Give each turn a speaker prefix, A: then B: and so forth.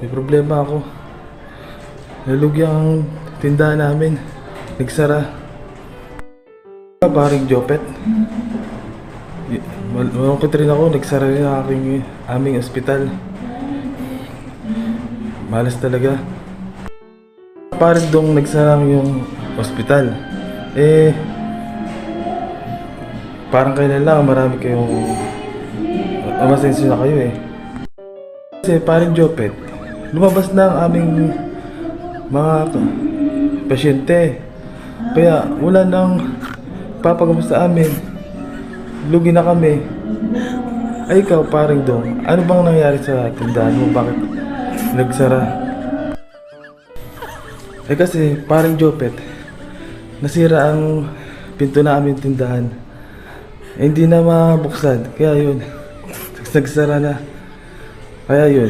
A: May problema ako. Nalugyan ang tindahan namin. Nagsara. Paring Jopet. Malungkot rin ako. Nagsara rin ang aming ospital. Malas talaga. Paring Dong nagsara yung ospital. Parang kailan lang marami kayong umasensya na kayo Kasi paring Jopet, lumabas na ang aming mga pasyente. Kaya wala nang papagamot sa amin. Lugi na kami. Ay ikaw paring Dong, ano bang nangyari sa tindahan mo? Bakit nagsara? Kasi paring Jopet, nasira ang pinto na aming tindahan. Hindi na mabuksan. Kaya yun, nagsara na. Kaya yun.